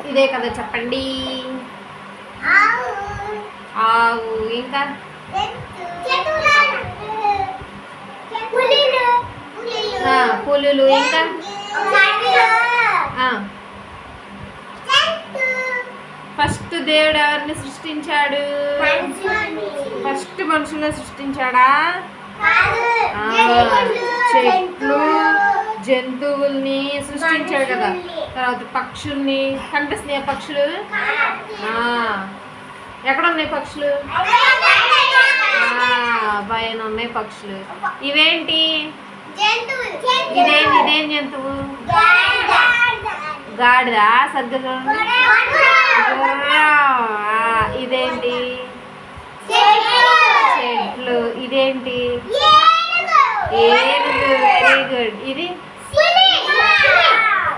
ఇదే కదా చెప్పండి. ఆవు. ఇంకా పులులు. ఇంకా ఫస్ట్ దేవుడు ఎవరిని సృష్టించాడు? ఫస్ట్ మనుషులను సృష్టించాడా? చెట్లు జంతువుల్ని సృష్టించాడు కదా. తర్వాత పక్షుల్ని. కనిపిస్తున్నాయి పక్షులు? ఎక్కడ ఉన్నాయి పక్షులు? పైన ఉన్నాయి పక్షులు. ఇవేంటి? ఇదేం జంతువు? గాడిదా. సరిగ్గా ఇదేంటి? చెట్లు. ఇదేంటి? ఏనుగు. Very good. ఇది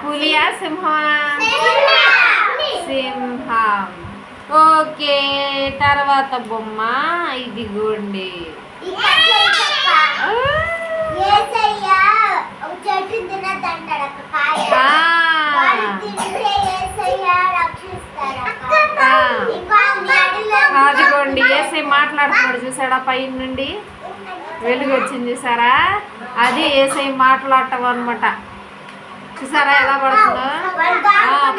పులియా సింహమా? సింహం. ఓకే. తర్వాత బొమ్మ ఇదిగోండి. అదిగోండి ఏసై మాట్లాడుతున్నాడు చూసాడా? పై నుండి వెలుగు వచ్చింది చూసారా? అది ఏసై మాట్లాడటం అనమాట. చూసారా ఎలా పడుతుందో?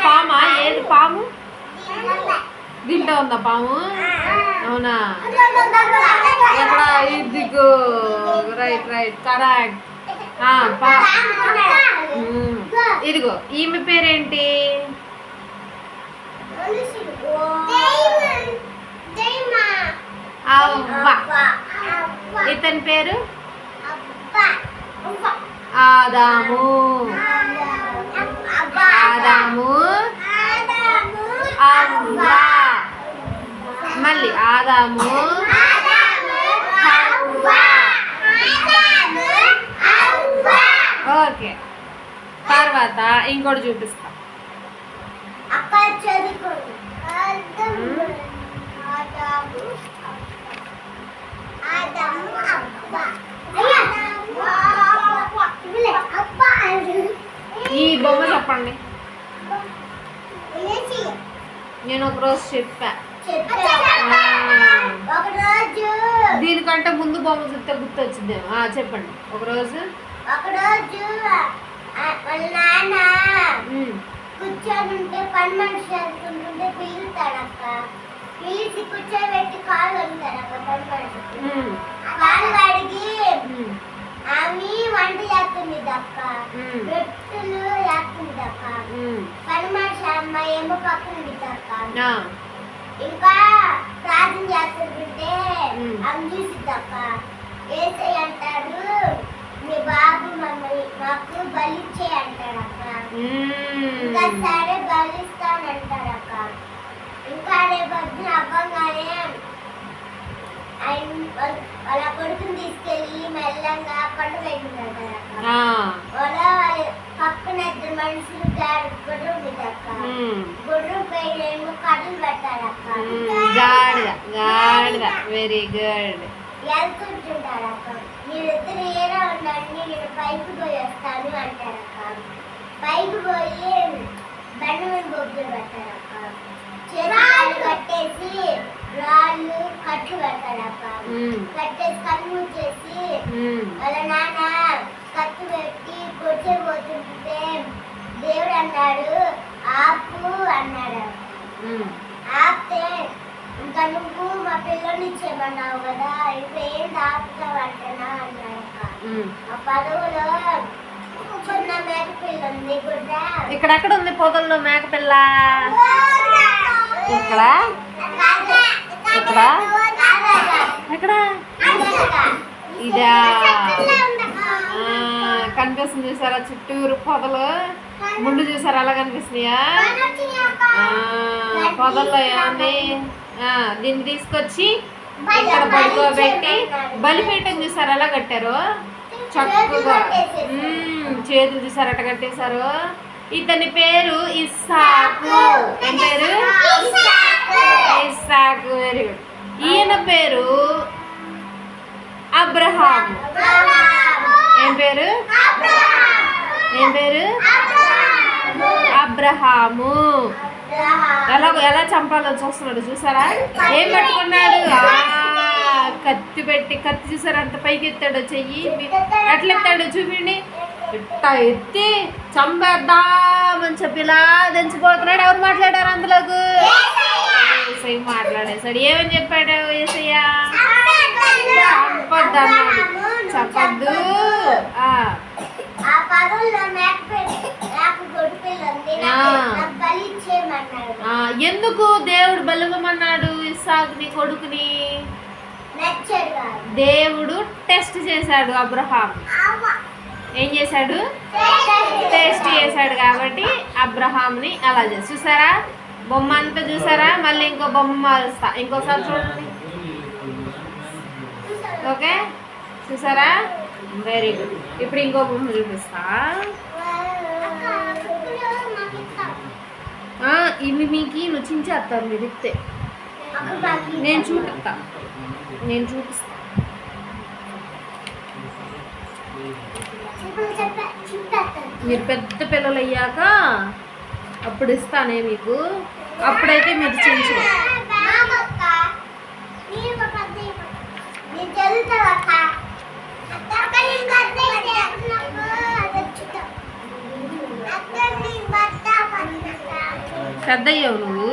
పామా? ఏది పాము? దీంట్లో ఉందా పాము? అవునా? ఎక్కడ? ఇదిగో. Right correct. ఇదిగో ఈమె పేరేంటి? ఇతని పేరు ఆదాము. అవ్వ. మళ్ళీ ఆదాము ఓకే. తర్వాత ఇంకోటి చూపిస్తా. ఈ బొమ్మ చెప్పండి. నేను ఒకరోజు చెప్పా. దీనికంటే ముందు బొమ్మ చూస్తే గుర్తొచ్చిందేమో. చెప్పండి. ఒకరోజు నాన్న కూర్చొని ఉంటే పని మనిషి అనుకుంటుంటే పిలుస్తాడక్క. పిలిచి కూర్చోబెట్టి కాలు వెళ్తాడక్క. పని మనిషి కాలు అడిగి ఆమె వంట చేస్తుంది దక్క. రొట్టెలు చేస్తుంది దక్క. పని మనిషి అమ్మాయి ఏమో పక్కన దక్క. ఇంకా ప్రార్థన చేస్తుంటే అవి చూసిద్దక్క. ఏసై అంటాడు మీ బాబు మమ్మల్ని మాకు బలిచ్చే అంటాడక్క. ఇంకా సరే బలిస్తానంటాడక్క. ఇంకా రేపొద్దున అవ్వగానే వాళ్ళ కొడుకుని తీసుకెళ్ళి మెల్లంగా పంట పెట్టిందంటాడక్క. వాళ్ళ పక్కన ఇద్దరు మనుషులు గుడ్రు ఉండిద్దక్క. గుడ్రు పైన కట్టలు పెట్టాడక్క. Very good. వెళ్తుంటాడక్క. మీరిద్దరు ఏరా ఉండండి, నేను పైకి పోయి వస్తాను అంటారక్క. పైకి పోయి బండి మీద బొగ్గులు పెట్టారక్క. చెరువులు కట్టేసి రాళ్ళు కట్లు పెడతాడక్క. కట్టేసి కళ్ళు మూసేసి వాళ్ళ నాన్న కట్టు పెట్టి కొట్టేపోతుంటే దేవుడు అన్నాడు ఆపు అన్నాడు. ఆపితే ఇంకా నువ్వు మా పిల్లల్ని ఇచ్చేయమన్నావు కదా, ఇప్పుడు ఏం ఆపుతావు అంటనా అన్నాడక్క. ఆ పదవులో చిన్న మేకపిల్ల ఉంది. గుడ్డ ఇక్కడెక్కడ ఉంది? పొదల్లో మేకపిల్ల ఇక్కడ ఎక్కడ? ఇదా కనిపిస్తుంది చూసారా? చుట్టూరు పొదలు ముందు చూసారా అలా కనిపిస్తున్నాయా? పొదల్లో ఏముంది? దీన్ని తీసుకొచ్చి ఇక్కడ పడుకోబెట్టి బలిపీఠం చూసారు ఎలా కట్టారు చక్కగా. చేతులు చూసారు అట్ట కట్టేశారు. ఇతని పేరు ఇస్సాకు. ఏం పేరు? ఇస్సాకు. Very good. ఈయన పేరు అబ్రహాం. ఏం పేరు? అబ్రహాము. ఎలా చంపాలో చూస్తున్నాడు చూసారా? ఏం పట్టుకున్నాడు? కత్తి పెట్టి, కత్తి చూసారా అంత పైకి ఎత్తాడు చెయ్యి. ఎట్లా ఎత్తాడు చూపిండి. ఇట్ట ఎత్తి చంపేద్దామని చెప్పి ఇలా దంచిపోతున్నాడు. ఎవరు మాట్లాడారు అందులోకి? ఏసయ్య మాట్లాడేశాడు. ఏమని చెప్పాడు ఏసయ్య? చంపొద్దు అన్నాడు. చెప్పద్దు. ఎందుకు దేవుడు బలివ్వమన్నాడు ఇస్సాకుని కొడుకుని? దేవుడు టెస్ట్ చేశాడు అబ్రహాం. ఏం చేశాడు? టెస్ట్ చేశాడు కాబట్టి అబ్రహాంని అలా చేసి చూసారా? బొమ్మ అంతా చూసారా? మళ్ళీ ఇంకో బొమ్మ మారుస్తా, ఇంకోసారి చూడండి. ఓకే చూసారా? Very good. ఇప్పుడు ఇంకో బొమ్మ చూపిస్తా. ఇవి మీకు రుచించేస్తారు మీరు ఇస్తే. నేను చూపిస్తా. మీరు పెద్ద పిల్లలు అయ్యాక అప్పుడు ఇస్తానే మీకు. అప్పుడైతే మీరు చించు. పెద్ద అయ్యావు నువ్వు.